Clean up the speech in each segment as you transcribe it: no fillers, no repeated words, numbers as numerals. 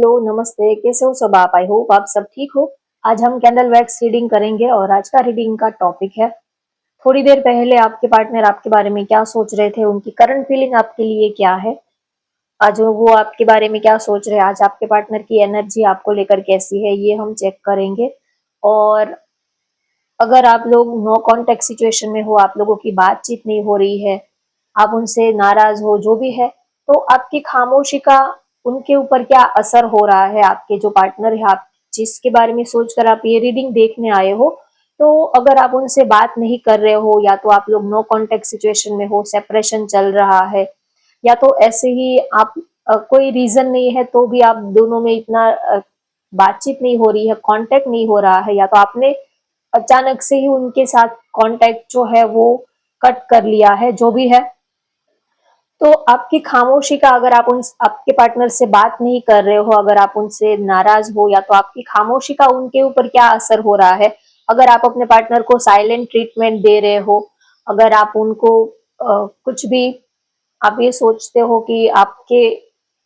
Hello, नमस्ते, कैसे हो सब आप? आई होप आप सब ठीक हो। आज हम कैंडल वैक्स रीडिंग करेंगे और आज का रीडिंग का टॉपिक है, थोड़ी देर पहले आपके पार्टनर आपके बारे में क्या सोच रहे थे, उनकी करंट फीलिंग आपके लिए क्या है, आज वो आपके बारे में क्या सोच रहे हैं, आज आपके पार्टनर की एनर्जी आपको लेकर कैसी है, ये हम चेक करेंगे। और अगर आप लोग नो कांटेक्ट सिचुएशन में हो, आप लोगों की बातचीत नहीं हो रही है, आप उनसे नाराज हो, जो भी है, तो आपकी खामोशी का उनके ऊपर क्या असर हो रहा है, आपके जो पार्टनर है, आप जिसके बारे में सोचकर आप ये रीडिंग देखने आए हो, तो अगर आप उनसे बात नहीं कर रहे हो, या तो आप लोग नो कांटेक्ट सिचुएशन में हो, सेपरेशन चल रहा है, या तो ऐसे ही आप कोई रीजन नहीं है तो भी आप दोनों में इतना बातचीत नहीं हो रही है, कांटेक्ट नहीं हो रहा है, या तो आपने अचानक से ही उनके साथ कांटेक्ट जो है वो कट कर लिया है, जो भी है, तो आपकी खामोशी का, अगर आप उन आपके पार्टनर से बात नहीं कर रहे हो, अगर आप उनसे नाराज हो, या तो आपकी खामोशी का उनके ऊपर क्या असर हो रहा है, अगर आप अपने पार्टनर को साइलेंट ट्रीटमेंट दे रहे हो, अगर आप उनको कुछ भी, आप ये सोचते हो कि आपके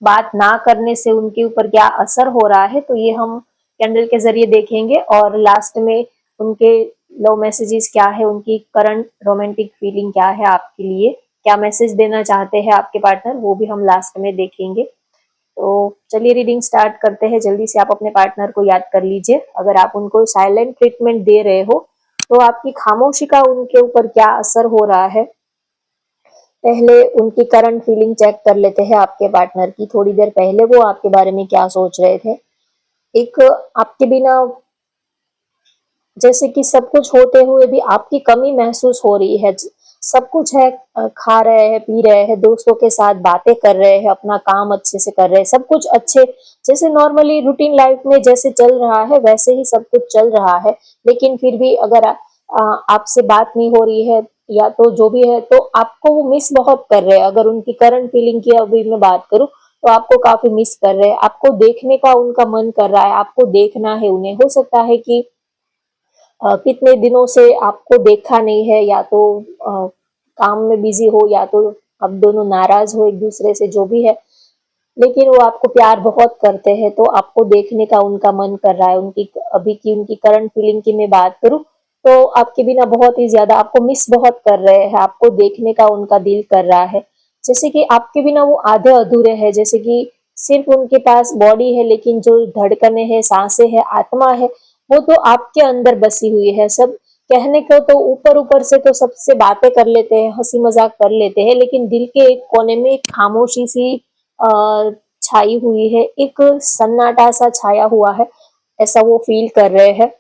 बात ना करने से उनके ऊपर क्या असर हो रहा है, तो ये हम कैंडल के जरिए देखेंगे। और लास्ट में उनके लव मैसेजेस क्या है, उनकी करंट रोमांटिक फीलिंग क्या है आपके लिए, क्या मैसेज देना चाहते हैं आपके पार्टनर, वो भी हम लास्ट में देखेंगे। तो चलिए रीडिंग स्टार्ट करते हैं। जल्दी से आप अपने पार्टनर को याद कर लीजिए। अगर आप उनको साइलेंट ट्रीटमेंट दे रहे हो, तो आपकी खामोशी का उनके ऊपर क्या असर हो रहा है, पहले उनकी करंट फीलिंग चेक कर लेते हैं आपके पार्टनर की। थोड़ी देर पहले वो आपके बारे में क्या सोच रहे थे। एक, आपके बिना जैसे कि सब कुछ होते हुए भी आपकी कमी महसूस हो रही है। सब कुछ है, खा रहे हैं, पी रहे हैं, दोस्तों के साथ बातें कर रहे हैं, अपना काम अच्छे से कर रहे हैं, सब कुछ अच्छे, जैसे नॉर्मली रूटीन लाइफ में जैसे चल रहा है वैसे ही सब कुछ चल रहा है। लेकिन फिर भी अगर आपसे बात नहीं हो रही है, या तो जो भी है, तो आपको वो मिस बहुत कर रहे हैं। अगर उनकी करंट फीलिंग की अभी मैं बात करूं, तो आपको काफी मिस कर रहे हैं, आपको देखने का उनका मन कर रहा है, आपको देखना है उन्हें। हो सकता है कि कितने दिनों से आपको देखा नहीं है, या तो काम में बिजी हो, या तो आप दोनों नाराज हो एक दूसरे से, जो भी है, लेकिन वो आपको प्यार बहुत करते हैं, तो आपको देखने का उनका मन कर रहा है। उनकी अभी की उनकी करंट फीलिंग की मैं बात करूं, तो आपके बिना बहुत ही ज्यादा आपको मिस बहुत कर रहे हैं, आपको देखने का उनका दिल कर रहा है। जैसे कि आपके बिना वो आधे अधूरे हैं, जैसे कि सिर्फ उनके पास बॉडी है, लेकिन जो धड़कने हैं, सांसें हैं, आत्मा है, वो तो आपके अंदर बसी हुई है। सब कहने को तो ऊपर ऊपर से तो सबसे बातें कर लेते हैं, हंसी मजाक कर लेते हैं, लेकिन दिल के एक कोने में एक खामोशी सी छाई हुई है, एक सन्नाटा सा छाया हुआ है, ऐसा वो फील कर रहे हैं।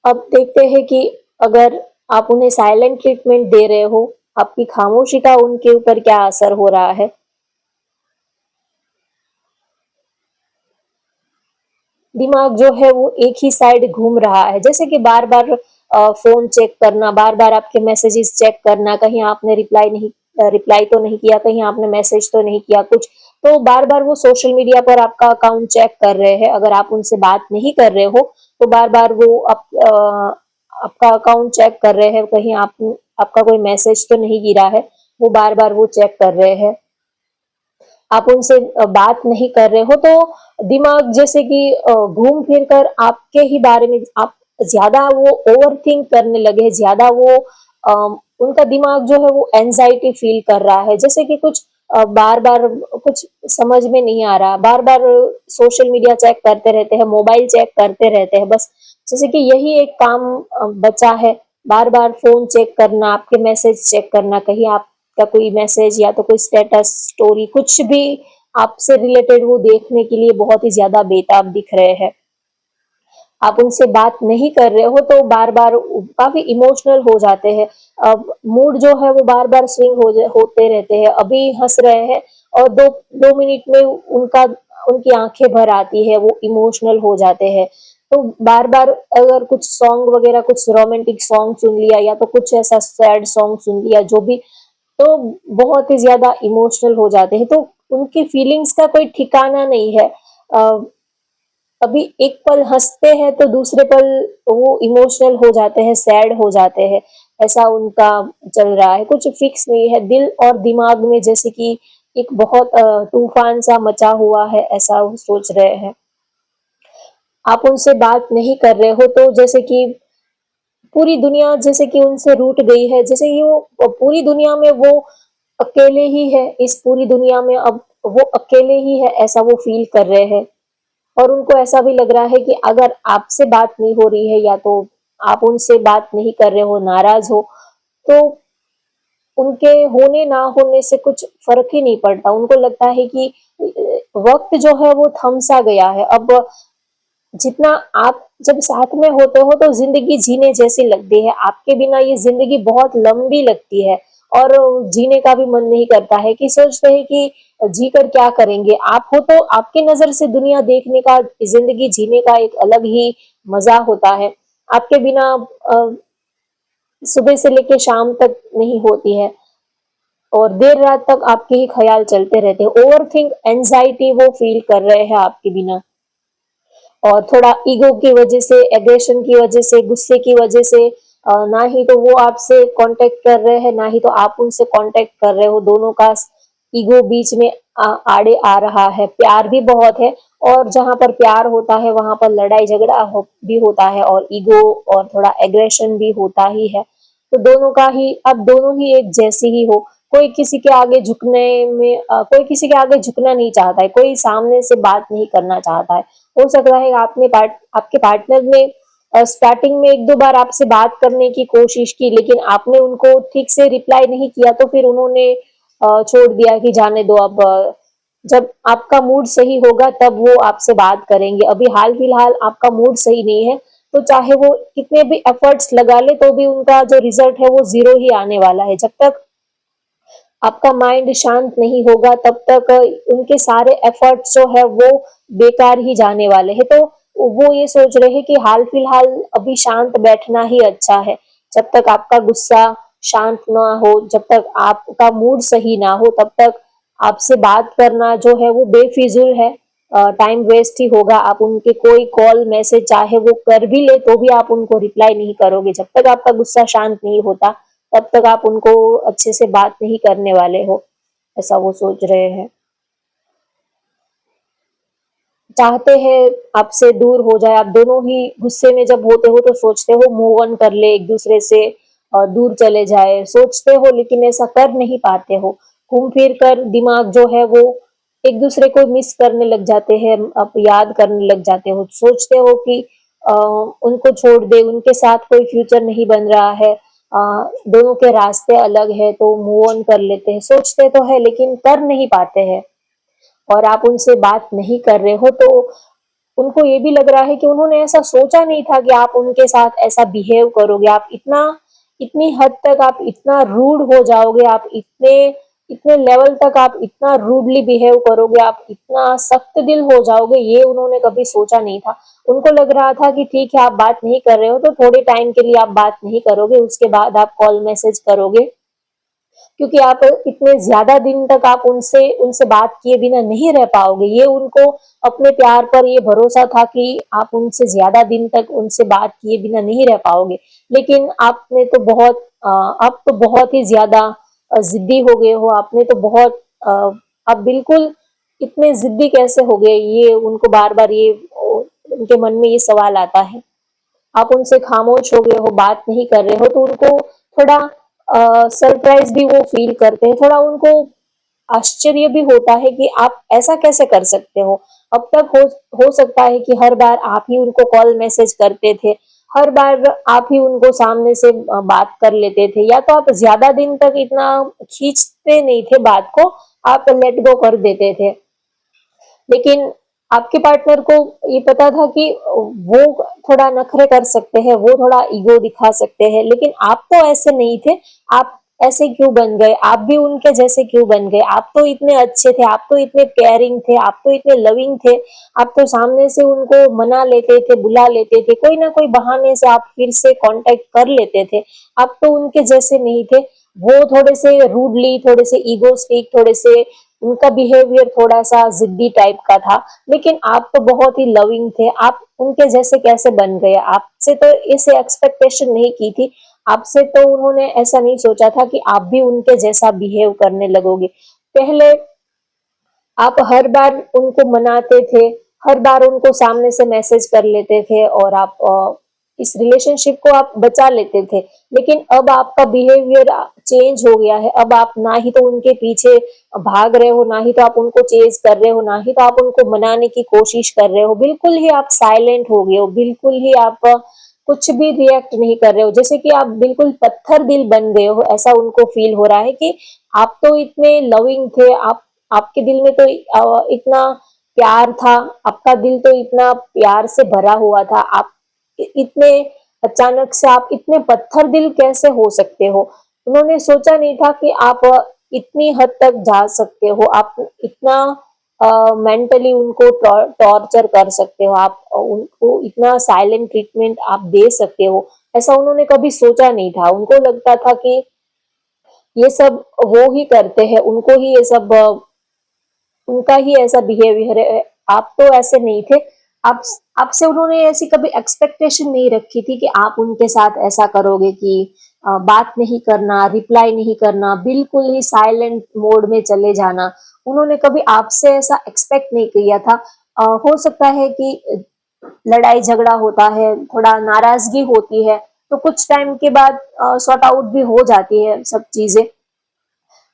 अब देखते हैं कि अगर आप उन्हें साइलेंट ट्रीटमेंट दे रहे हो, आपकी खामोशी का उनके ऊपर क्या असर हो रहा है। दिमाग जो है वो एक ही साइड घूम रहा है, जैसे कि बार बार फोन चेक करना, बार बार आपके मैसेजेस चेक करना, कहीं आपने रिप्लाई तो नहीं किया, कहीं आपने मैसेज तो नहीं किया कुछ, तो बार बार वो सोशल मीडिया पर आपका अकाउंट चेक कर रहे हैं। अगर आप उनसे बात नहीं कर रहे हो, तो बार बार वो आपका अकाउंट चेक कर रहे हैं, कहीं आपका कोई मैसेज तो नहीं गिरा है, वो बार बार वो चेक कर रहे हैं। आप उनसे बात नहीं कर रहे हो, तो दिमाग जैसे कि घूम फिर कर आपके ही बारे में, आप ज्यादा वो ओवर थिंक करने लगे, ज्यादा वो उनका दिमाग जो है वो एंजाइटी फील कर रहा है, जैसे कि कुछ बार बार कुछ समझ में नहीं आ रहा, बार बार सोशल मीडिया चेक करते रहते हैं, मोबाइल चेक करते रहते हैं, बस जैसे कि यही एक काम बचा है, बार बार फोन चेक करना, आपके मैसेज चेक करना, कहीं आप का कोई मैसेज या तो कोई स्टेटस स्टोरी कुछ भी आपसे रिलेटेड वो देखने के लिए बहुत ही ज्यादा बेताब दिख रहे हैं। आप उनसे बात नहीं कर रहे हो, तो बार बार काफी इमोशनल हो जाते हैं। अब मूड जो है वो बार बार स्विंग होते रहते हैं, अभी हंस रहे हैं और दो दो मिनट में उनका उनकी आंखें भर आती है, वो इमोशनल हो जाते हैं। तो बार बार अगर कुछ सॉन्ग वगैरह, कुछ रोमांटिक सॉन्ग सुन लिया, या तो कुछ ऐसा सैड सॉन्ग सुन लिया, जो भी, तो बहुत ही ज्यादा इमोशनल हो जाते हैं। तो उनकी फीलिंग्स का कोई ठिकाना नहीं है। अभी एक पल हंसते हैं तो दूसरे पल वो इमोशनल हो जाते हैं, सैड हो जाते हैं, ऐसा उनका चल रहा है, कुछ फिक्स नहीं है। दिल और दिमाग में जैसे कि एक बहुत तूफान सा मचा हुआ है, ऐसा वो सोच रहे हैं। आप उनसे बात नहीं कर रहे हो तो जैसे कि पूरी दुनिया जैसे कि उनसे रूठ गई है, जैसे कि वो पूरी दुनिया में वो अकेले ही है, इस पूरी दुनिया में अब वो अकेले ही है, ऐसा वो फील कर रहे हैं। और उनको ऐसा भी लग रहा है कि अगर आपसे बात नहीं हो रही है या तो आप उनसे बात नहीं कर रहे हो, नाराज हो, तो उनके होने ना होने से कुछ फर्क ही नहीं पड़ता। उनको लगता है कि वक्त जो है वो थम सा गया है। अब जितना आप जब साथ में होते हो तो जिंदगी जीने जैसी लगती है, आपके बिना ये जिंदगी बहुत लंबी लगती है और जीने का भी मन नहीं करता है, कि सोचते हैं कि जी कर क्या करेंगे। आप हो तो आपकी नजर से दुनिया देखने का, जिंदगी जीने का एक अलग ही मजा होता है। आपके बिना सुबह से लेकर शाम तक नहीं होती है और देर रात तक आपके ही ख्याल चलते रहते हैं। ओवर थिंक एंजाइटी वो फील कर रहे हैं आपके बिना। और थोड़ा ईगो की वजह से, एग्रेशन की वजह से, गुस्से की वजह से ना ही तो वो आपसे कांटेक्ट कर रहे हैं, ना ही तो आप उनसे कांटेक्ट कर रहे हो। दोनों का ईगो बीच में आड़े आ रहा है। प्यार भी बहुत है और जहां पर प्यार होता है वहां पर लड़ाई झगड़ा भी होता है और ईगो और थोड़ा एग्रेशन भी होता ही है। तो दोनों का ही, अब दोनों ही एक जैसी ही हो। कोई किसी के आगे झुकने में कोई किसी के आगे झुकना नहीं चाहता है, कोई सामने से बात नहीं करना चाहता है। हो सकता है आपके पार्टनर ने स्टार्टिंग में एक दो बार आपसे बात करने की कोशिश की, लेकिन आपने उनको ठीक से रिप्लाई नहीं किया तो फिर उन्होंने छोड़ दिया कि जाने दो अब। जब आपका मूड सही होगा तब वो आपसे बात करेंगे। अभी हाल फिलहाल आपका मूड सही नहीं है, तो चाहे वो कितने भी एफर्ट्स लगा ले तो भी उनका जो रिजल्ट है वो जीरो ही आने वाला है। जब तक आपका माइंड शांत नहीं होगा तब तक उनके सारे एफर्ट्स जो है वो बेकार ही जाने वाले हैं। तो वो ये सोच रहे हैं कि हाल फिलहाल अभी शांत बैठना ही अच्छा है। जब तक आपका गुस्सा शांत ना हो, जब तक आपका मूड सही ना हो, तब तक आपसे बात करना जो है वो बेफिजूल है। टाइम वेस्ट ही होगा। आप उनके कोई कॉल मैसेज चाहे वो कर भी ले तो भी आप उनको रिप्लाई नहीं करोगे। जब तक आपका गुस्सा शांत नहीं होता तब तक आप उनको अच्छे से बात नहीं करने वाले हो, ऐसा वो सोच रहे हैं। चाहते हैं आपसे दूर हो जाए। आप दोनों ही गुस्से में जब होते हो तो सोचते हो मूव ऑन कर ले, एक दूसरे से दूर चले जाए, सोचते हो लेकिन ऐसा कर नहीं पाते हो। घूम फिर कर दिमाग जो है वो एक दूसरे को मिस करने लग जाते हैं, आप याद करने लग जाते हो, सोचते हो कि उनको छोड़ दे, उनके साथ कोई फ्यूचर नहीं बन रहा है, दोनों के रास्ते अलग है तो मूव ऑन कर लेते हैं। सोचते तो है लेकिन कर नहीं पाते हैं। और आप उनसे बात नहीं कर रहे हो तो उनको ये भी लग रहा है कि उन्होंने ऐसा सोचा नहीं था कि आप उनके साथ ऐसा बिहेव करोगे। आप इतना, इतनी हद तक आप इतना रूड हो जाओगे, आप इतने इतने लेवल तक आप इतना रूडली बिहेव करोगे, आप इतना सख्त दिल हो जाओगे, ये उन्होंने कभी सोचा नहीं था। उनको लग रहा था कि ठीक है आप बात नहीं कर रहे हो तो थोड़े टाइम के लिए आप बात नहीं करोगे, उसके बाद आप कॉल मैसेज करोगे, क्योंकि आप इतने ज्यादा दिन तक आप उनसे उनसे बात किए बिना नहीं रह पाओगे। ये उनको अपने प्यार पर ये भरोसा था कि आप उनसे ज्यादा दिन तक उनसे बात किए बिना नहीं रह पाओगे। लेकिन आपने तो बहुत आप तो बहुत ही ज्यादा जिद्दी हो गए हो। आपने तो बहुत आप बिल्कुल इतने जिद्दी कैसे हो गए, ये उनको बार बार ये उनके मन में ये सवाल आता है। आप उनसे खामोश हो गए हो, बात नहीं कर रहे हो तो उनको थोड़ा सरप्राइज भी वो फील करते हैं, थोड़ा उनको आश्चर्य भी होता है कि आप ऐसा कैसे कर सकते हो। अब तक हो सकता है कि हर बार आप ही उनको कॉल मैसेज करते थे, हर बार आप ही उनको सामने से बात कर लेते थे, या तो आप ज्यादा दिन तक इतना खींचते नहीं थे बात को, आप लेट गो कर देते थे। लेकिन आपके पार्टनर को ये पता था कि वो थोड़ा नखरे कर सकते हैं, वो थोड़ा ईगो दिखा सकते हैं, लेकिन आप तो ऐसे नहीं थे। आप ऐसे क्यों बन गए? आप भी उनके जैसे क्यों बन गए? आप तो इतने अच्छे थे, आप तो इतने केयरिंग थे, आप तो इतने लविंग थे। आप तो सामने से उनको मना लेते थे, बुला लेते थे, कोई ना कोई बहाने से आप फिर से कांटेक्ट कर लेते थे। आप तो उनके जैसे नहीं थे। वो थोड़े से रूडली, थोड़े से ईगोस्टिक, थोड़े से उनका बिहेवियर थोड़ा सा जिद्दी टाइप का था, लेकिन आप तो बहुत ही लविंग थे। आप उनके जैसे कैसे बन गए? आपसे तो इसे एक्सपेक्टेशन नहीं की थी। आपसे तो उन्होंने ऐसा नहीं सोचा था कि आप भी उनके जैसा बिहेव करने लगोगे। पहले आप हर बार उनको मनाते थे, हर बार उनको सामने से मैसेज कर लेते थे और आप इस रिलेशनशिप को आप बचा लेते थे। लेकिन अब आपका बिहेवियर चेंज हो गया है। अब आप ना ही तो उनके पीछे भाग रहे हो, ना ही तो आप उनको चेज कर रहे हो, ना ही तो आप उनको मनाने की कोशिश कर रहे हो। बिल्कुल ही आप साइलेंट हो गए हो, बिल्कुल ही आप कुछ भी रिएक्ट नहीं कर रहे हो, जैसे कि आप बिल्कुल पत्थर दिल बन गए हो। ऐसा उनको फील हो रहा है कि आप तो इतने लविंग थे, आप आपके दिल में तो इतना प्यार था, आपका दिल तो इतना प्यार से भरा हुआ था। आप इतने अचानक से आप इतने पत्थर दिल कैसे हो सकते हो? उन्होंने सोचा नहीं था कि आप इतनी हद तक जा सकते हो, आप इतना मेंटली उनको टॉर्चर कर सकते हो, आप उनको इतना साइलेंट ट्रीटमेंट आप दे सकते हो। ऐसा उन्होंने कभी सोचा नहीं था। उनको लगता था कि ये सब वो ही करते हैं, उनको ही ये सब उनका ही ऐसा बिहेवियर है। आप तो ऐसे नहीं थे। आप आपसे उन्होंने ऐसी कभी एक्सपेक्टेशन नहीं रखी थी कि आप उनके साथ ऐसा करोगे कि बात नहीं करना, रिप्लाई नहीं करना, बिल्कुल ही साइलेंट मोड में चले जाना। उन्होंने कभी आपसे ऐसा एक्सपेक्ट नहीं किया था। हो सकता है कि लड़ाई झगड़ा होता है, थोड़ा नाराजगी होती है, तो कुछ टाइम के बाद सॉर्ट आउट भी हो जाती है सब चीजें।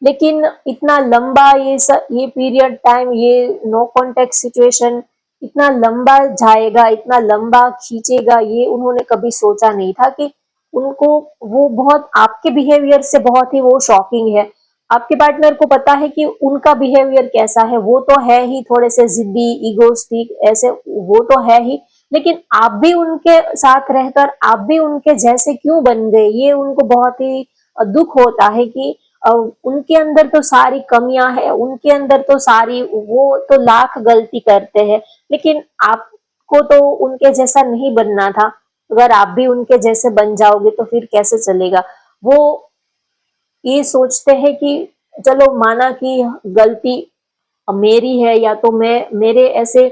लेकिन इतना लंबा ये पीरियड टाइम, ये नो कांटेक्ट सिचुएशन इतना लंबा जाएगा, इतना लंबा खींचेगा, ये उन्होंने कभी सोचा नहीं था कि उनको वो बहुत आपके बिहेवियर से बहुत ही वो शॉकिंग है। आपके पार्टनर को पता है कि उनका बिहेवियर कैसा है, वो तो है ही थोड़े से जिद्दी, इगोस्टिक ऐसे, वो तो है ही। लेकिन आप भी उनके साथ रहकर आप भी उनके जैसे क्यों बन गए, ये उनको बहुत ही दुख होता है कि उनके अंदर तो सारी कमियां हैं, उनके अंदर तो सारी, वो तो लाख गलती करते हैं, लेकिन आपको तो उनके जैसा नहीं बनना था। अगर आप भी उनके जैसे बन जाओगे तो फिर कैसे चलेगा? वो ये सोचते हैं कि चलो माना कि गलती मेरी है, या तो मैं मेरे ऐसे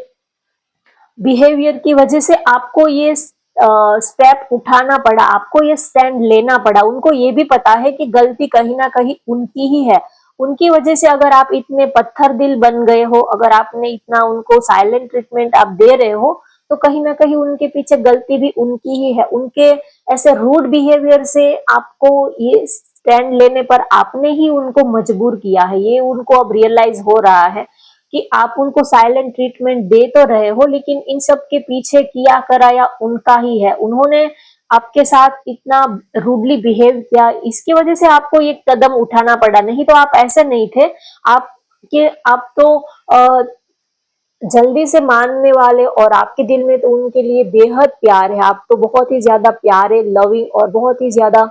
बिहेवियर की वजह से आपको ये स्टेप उठाना पड़ा, आपको ये स्टैंड लेना पड़ा। उनको ये भी पता है कि गलती कहीं ना कहीं उनकी ही है। उनकी वजह से अगर आप इतने पत्थर दिल बन गए हो, अगर आपने इतना उनको साइलेंट ट्रीटमेंट आप दे रहे हो, तो कहीं ना कहीं उनके पीछे गलती भी उनकी ही है। उनके ऐसे रूड बिहेवियर से आपको ये स्टैंड लेने पर आपने ही उनको मजबूर किया है। ये उनको अब रियलाइज हो रहा है कि आप उनको साइलेंट ट्रीटमेंट दे तो रहे हो, लेकिन इन सब के पीछे किया कराया उनका ही है। उन्होंने आपके साथ इतना रूडली बिहेव किया, इसकी वजह से आपको ये कदम उठाना पड़ा, नहीं तो आप ऐसे नहीं थे। आप तो जल्दी से मानने वाले, और आपके दिल में तो उनके लिए बेहद प्यार है। आप तो बहुत ही ज्यादा प्यारे, लविंग और बहुत ही ज्यादा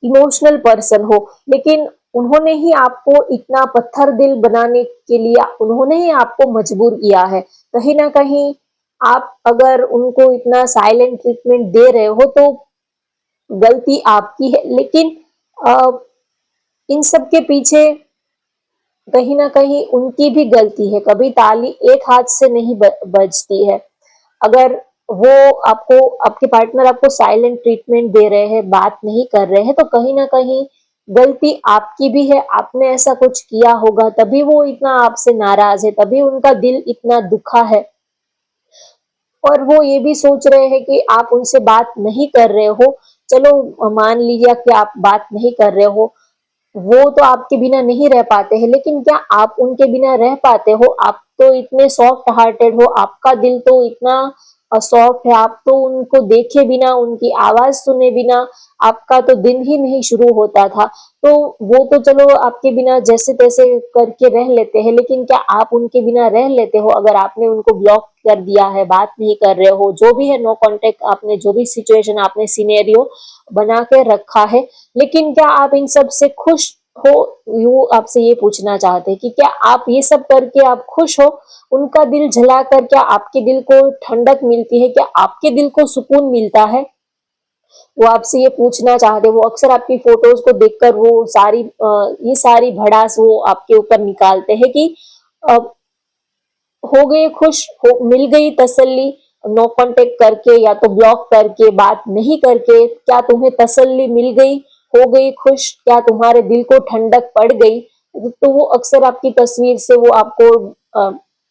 इमोशनल पर्सन हो। लेकिन उन्होंने ही आपको इतना पत्थर दिल बनाने के लिए, उन्होंने ही आपको मजबूर किया है। कहीं ना कहीं आप अगर उनको इतना साइलेंट ट्रीटमेंट दे रहे हो तो गलती आपकी है, लेकिन आ, इन सब के पीछे कहीं ना कहीं उनकी भी गलती है। कभी ताली एक हाथ से नहीं बजती है। अगर वो आपको, आपके पार्टनर आपको साइलेंट ट्रीटमेंट दे रहे हैं, बात नहीं कर रहे हैं, तो कहीं ना कहीं गलती आपकी भी है। आपने ऐसा कुछ किया होगा, तभी वो इतना आपसे नाराज है, तभी उनका दिल इतना दुखा है। और वो ये भी सोच रहे हैं कि आप उनसे बात नहीं कर रहे हो। चलो मान लीजिए कि आप बात नहीं कर रहे हो, वो तो आपके बिना नहीं रह पाते हैं, लेकिन क्या आप उनके बिना रह पाते हो? आप तो इतने सॉफ्ट हार्टेड हो, आपका दिल तो इतना सॉफ्ट है, आप तो उनको देखे बिना, उनकी आवाज सुने बिना आपका तो दिन ही नहीं शुरू होता था। तो वो तो चलो आपके बिना जैसे तैसे करके रह लेते हैं, लेकिन क्या आप उनके बिना रह लेते हो? अगर आपने उनको ब्लॉक कर दिया है, बात नहीं कर रहे हो, जो भी है नो कांटेक्ट, आपने जो भी सिचुएशन, आपने सिनेरियो बना के रखा है, लेकिन क्या आप इन सब से खुश हो? यूं आपसे ये पूछना चाहते हैं कि क्या आप ये सब करके आप खुश हो? उनका दिल जलाकर क्या आपके दिल को ठंडक मिलती है? क्या आपके दिल को सुकून मिलता है? वो आपसे ये पूछना चाहते हैं। वो अक्सर आपकी फोटोज को देखकर वो ये सारी भड़ास वो आपके ऊपर निकालते हैं कि अ, हो गए खुश, हो मिल गई तसल्ली, नो कांटेक्ट करके या तो ब्लॉक करके, बात नहीं करके, क्या तुम्हें तसल्ली मिल गई? हो गई खुश? क्या तुम्हारे दिल को ठंडक पड़ गई? तो वो अक्सर आपकी तस्वीर से वो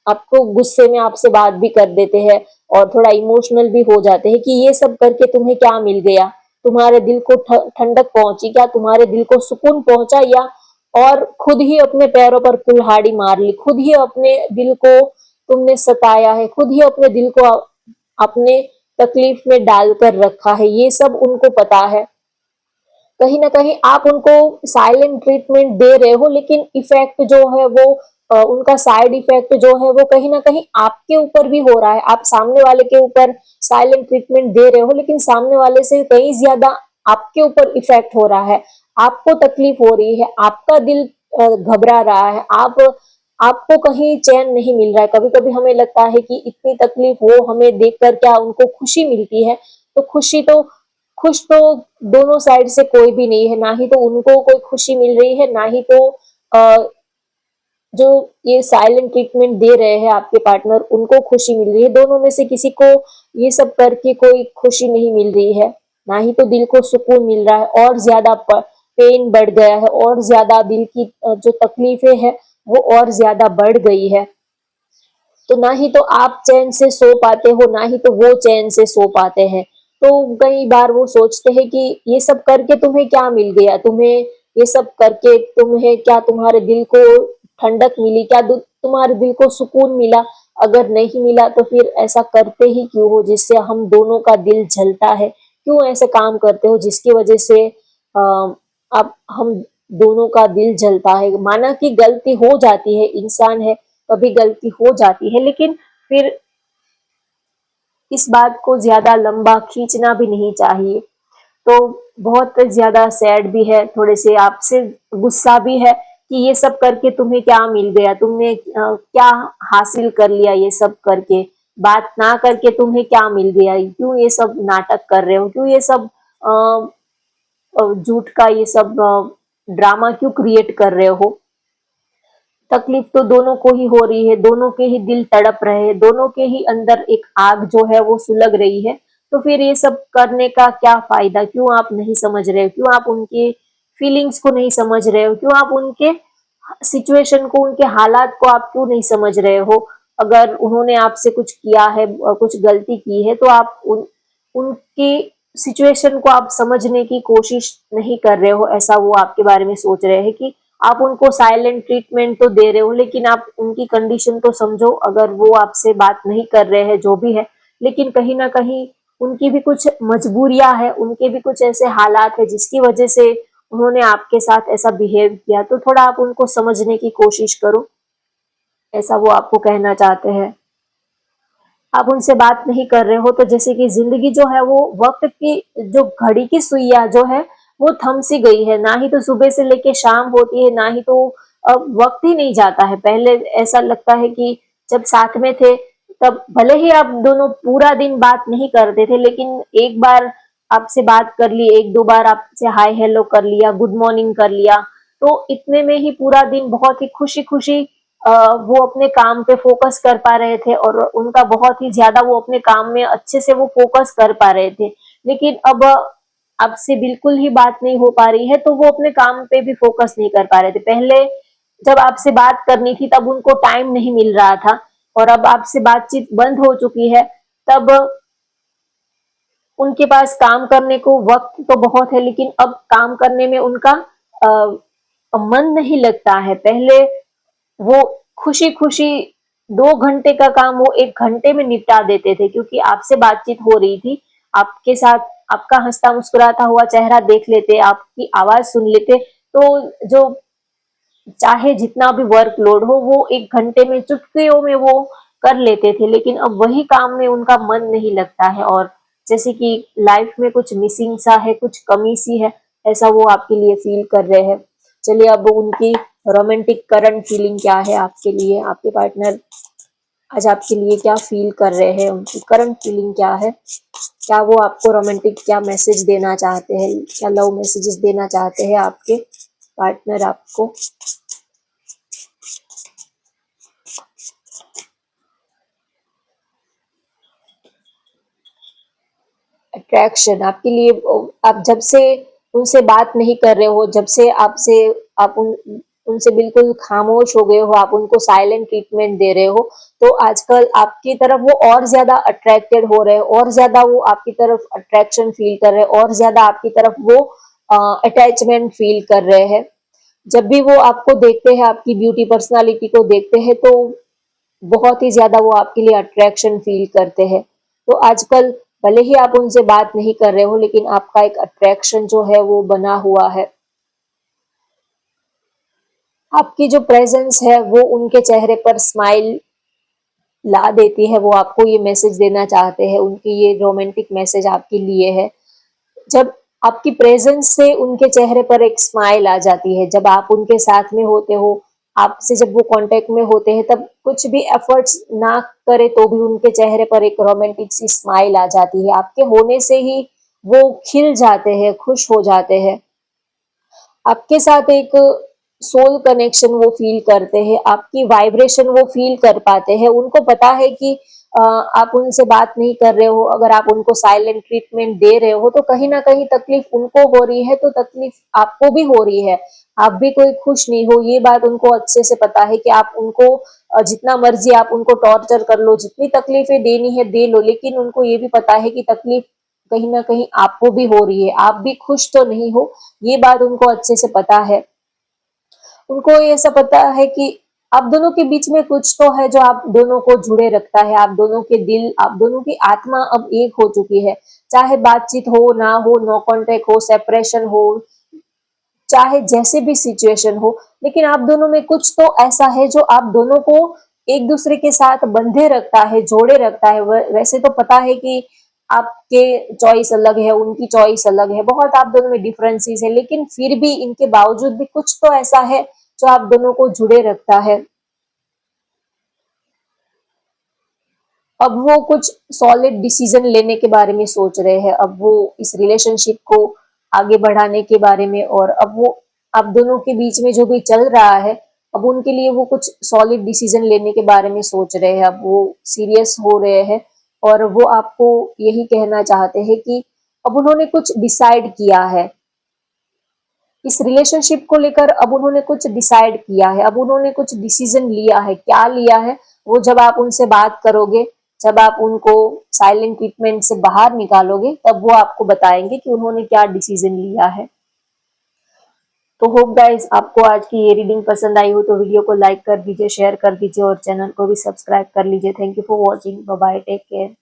आपको गुस्से में आपसे बात भी कर देते हैं और थोड़ा इमोशनल भी हो जाते हैं कि ये सब करके तुम्हें क्या मिल गया, तुम्हारे दिल को ठंडक पहुंची क्या, तुम्हारे दिल को सुकून पहुंचा, या और खुद ही अपने पैरों पर कुल्हाड़ी मार ली, खुद ही अपने दिल को तुमने सताया है, खुद ही अपने दिल को अपने तकलीफ में डालकर रखा है, ये सब उनको पता है। कहीं ना कहीं आप उनको साइलेंट ट्रीटमेंट दे रहे हो, लेकिन इफेक्ट जो है वो उनका साइड इफेक्ट जो है वो कहीं ना कहीं आपके ऊपर भी हो रहा है। आप सामने वाले के ऊपर साइलेंट ट्रीटमेंट दे रहे हो, लेकिन सामने वाले से कहीं ज्यादा आपके ऊपर इफेक्ट हो रहा है, आपको तकलीफ हो रही है, आपका दिल घबरा रहा है, आपको कहीं चैन नहीं मिल रहा है। कभी कभी हमें लगता है कि इतनी तकलीफ हो हमें देखकर क्या उनको खुशी मिलती है, तो खुश तो दोनों साइड से कोई भी नहीं है, ना ही तो उनको कोई खुशी मिल रही है, ना ही तो अ, जो ये साइलेंट ट्रीटमेंट दे रहे हैं आपके पार्टनर उनको खुशी मिल रही है। दोनों में से किसी को ये सब करके कोई खुशी नहीं मिल रही है, ना ही तो दिल को सुकून मिल रहा है, और ज्यादा पेन बढ़ गया है, और ज्यादा दिल की जो तकलीफें है वो और ज्यादा बढ़ गई है। तो ना ही तो आप चैन से सो पाते हो, ना ही तो वो चैन से सो पाते हैं। तो कई बार वो सोचते हैं कि ये सब करके तुम्हें क्या मिल गया, तुम्हें ये सब करके तुम्हें क्या तुम्हारे दिल को ठंडक मिली, क्या तुम्हारे दिल को सुकून मिला? अगर नहीं मिला तो फिर ऐसा करते ही क्यों हो जिससे हम दोनों का दिल जलता है? क्यों ऐसे काम करते हो जिसकी वजह से अब हम दोनों का दिल जलता है? माना कि गलती हो जाती है, इंसान है, कभी गलती हो जाती है, लेकिन फिर इस बात को ज्यादा लंबा खींचना भी नहीं चाहिए। तो बहुत ज्यादा सैड भी है, थोड़े से आपसे गुस्सा भी है कि ये सब करके तुम्हें क्या मिल गया, तुमने क्या हासिल कर लिया ये सब करके, बात ना करके तुम्हें क्या मिल गया, क्यों ये सब नाटक कर रहे हो, क्यों ये सब झूठ का ये सब ड्रामा क्यों क्रिएट कर रहे हो? तकलीफ तो दोनों को ही हो रही है, दोनों के ही दिल तड़प रहे हैं, दोनों के ही अंदर एक आग जो है वो सुलग रही है। तो फिर ये सब करने का क्या फायदा? क्यों आप नहीं समझ रहे हो? क्यों आप उनके फीलिंग्स को नहीं समझ रहे हो? क्यों आप उनके सिचुएशन को, उनके हालात को आप क्यों नहीं समझ रहे हो? अगर उन्होंने आपसे कुछ किया है, कुछ गलती की है, तो आप उनकी सिचुएशन को आप समझने की कोशिश नहीं कर रहे हो। ऐसा वो आपके बारे में सोच रहे हैं कि आप उनको साइलेंट ट्रीटमेंट तो दे रहे हो, लेकिन आप उनकी कंडीशन तो समझो। अगर वो आपसे बात नहीं कर रहे हैं जो भी है, लेकिन कहीं ना कहीं उनकी भी कुछ मजबूरियां है, उनके भी कुछ ऐसे हालात है जिसकी वजह से उन्होंने आपके साथ ऐसा बिहेव किया। तो थोड़ा आप उनको समझने की कोशिश करो, ऐसा वो आपको कहना चाहते हैं। आप उनसे बात नहीं कर रहे हो तो जैसे कि जिंदगी जो है वो वक्त की जो घड़ी की सुइयां जो है वो थम सी गई है, ना ही तो सुबह से लेके शाम होती है, ना ही तो अब वक्त ही नहीं जाता है। पहले ऐसा लगता है कि जब साथ में थे तब भले ही आप दोनों पूरा दिन बात नहीं करते थे, लेकिन एक बार आपसे बात कर ली, एक दो बार आपसे हाय हेलो कर लिया, गुड मॉर्निंग कर लिया, तो इतने में ही पूरा दिन बहुत ही खुशी खुशी वो अपने काम पे फोकस कर पा रहे थे, और उनका बहुत ही ज्यादा वो अपने काम में अच्छे से वो फोकस कर पा रहे थे। लेकिन अब आपसे बिल्कुल ही बात नहीं हो पा रही है, तो वो अपने काम पे भी फोकस नहीं कर पा रहे थे। पहले जब आपसे बात करनी थी तब उनको टाइम नहीं मिल रहा था, और अब आपसे बातचीत बंद हो चुकी है, तब उनके पास काम करने को वक्त तो बहुत है, लेकिन अब काम करने में उनका मन नहीं लगता है। पहले वो खुशी खुशी 2 घंटे का काम वो 1 घंटे में निपटा देते थे, क्योंकि आपसे बातचीत हो रही थी, आपके साथ आपका हंसता मुस्कुराता हुआ चेहरा देख लेते, आपकी आवाज सुन लेते, तो जो चाहे जितना भी वर्कलोड हो वो 1 घंटे में चुटकियों में वो कर लेते थे। लेकिन अब वही काम में उनका मन नहीं लगता है, और जैसे कि लाइफ में कुछ मिसिंग सा है, कुछ कमी सी है, ऐसा वो आपके लिए फील कर रहे हैं। चलिए, अब उनकी रोमांटिक करंट फीलिंग क्या है आपके लिए, आपके पार्टनर आज आपके लिए क्या फील कर रहे हैं, उनकी करंट फीलिंग क्या है? क्या वो आपको रोमांटिक क्या मैसेज देना चाहते हैं, क्या लव मैसेजेस देना चाहते हैं आपके पार्टनर आपको? अट्रैक्शन आपके लिए, आप जब से उनसे बात नहीं कर रहे हो, जब से आपसे आप उनसे बिल्कुल खामोश हो गए हो, आप उनको साइलेंट ट्रीटमेंट दे रहे हो, तो आजकल आपकी तरफ वो और ज्यादा अट्रैक्टेड हो रहे हैं, और ज्यादा वो आपकी तरफ अट्रैक्शन फील कर रहे हैं, और ज्यादा आपकी तरफ वो अटैचमेंट फील कर रहे हैं। जब भी वो आपको देखते हैं, आपकी ब्यूटी पर्सनालिटी को देखते हैं, तो बहुत ही ज्यादा वो आपके लिए अट्रैक्शन फील करते हैं। तो आजकल भले ही आप उनसे बात नहीं कर रहे हो, लेकिन आपका एक अट्रैक्शन जो है वो बना हुआ है। आपकी जो प्रेजेंस है वो उनके चेहरे पर स्माइल ला देती है, वो आपको ये मैसेज देना चाहते हैं, उनकी ये रोमांटिक मैसेज आपके लिए है। जब आपकी प्रेजेंस से उनके चेहरे पर एक स्माइल आ जाती है, जब आप उनके साथ में होते हो, आपसे जब वो कांटेक्ट में होते हैं, तब कुछ भी एफर्ट्स ना करे तो भी उनके चेहरे पर एक रोमांटिक सी स्माइल आ जाती है। आपके होने से ही वो खिल जाते हैं, खुश हो जाते हैं। आपके साथ एक सोल कनेक्शन वो फील करते हैं, आपकी वाइब्रेशन वो फील कर पाते हैं। उनको पता है कि आप उनसे बात नहीं कर रहे हो, अगर आप उनको साइलेंट ट्रीटमेंट दे रहे हो तो कहीं ना कहीं तकलीफ उनको हो रही है, तो तकलीफ आपको भी हो रही है। आप भी कोई खुश नहीं हो, ये बात उनको अच्छे से पता है कि आप उनको जितना मर्जी आप उनको टॉर्चर कर लो, जितनी तकलीफें देनी है दे लो, लेकिन उनको ये भी पता है कि तकलीफ कहीं ना कहीं आपको भी हो रही है, आप भी खुश तो नहीं हो। ये बात उनको अच्छे से पता है। उनको ये ऐसा पता है कि आप दोनों के बीच में कुछ तो है जो आप दोनों को जुड़े रखता है, आप दोनों के दिल, आप दोनों की आत्मा अब एक हो चुकी है। चाहे बातचीत हो ना हो, नो कॉन्टेक्ट हो, सेपरेशन हो, चाहे जैसे भी सिचुएशन हो, लेकिन आप दोनों में कुछ तो ऐसा है जो आप दोनों को एक दूसरे के साथ बंधे रखता है, जोड़े रखता है। वैसे तो पता है कि आपके चॉइस अलग है, उनकी चॉइस अलग है, बहुत आप दोनों में डिफरेंसेस है, लेकिन फिर भी इनके बावजूद भी कुछ तो ऐसा है जो आप दोनों को जुड़े रखता है। अब वो कुछ सॉलिड डिसीजन लेने के बारे में सोच रहे हैं, अब वो इस रिलेशनशिप को आगे बढ़ाने के बारे में, और अब वो आप दोनों के बीच में जो भी चल रहा है, अब उनके लिए वो कुछ सॉलिड डिसीजन लेने के बारे में सोच रहे हैं, अब वो सीरियस हो रहे हैं, और वो आपको यही कहना चाहते हैं कि अब उन्होंने कुछ डिसाइड किया है इस रिलेशनशिप को लेकर। अब उन्होंने कुछ डिसाइड किया है, अब उन्होंने कुछ डिसीजन लिया है। क्या लिया है वो जब आप उनसे बात करोगे, जब आप उनको साइलेंट ट्रीटमेंट से बाहर निकालोगे, तब वो आपको बताएंगे कि उन्होंने क्या डिसीजन लिया है। तो होप गाइस आपको आज की ये रीडिंग पसंद आई हो तो वीडियो को लाइक कर दीजिए, शेयर कर दीजिए और चैनल को भी सब्सक्राइब कर लीजिए। Thank you for watching, bye bye, take care.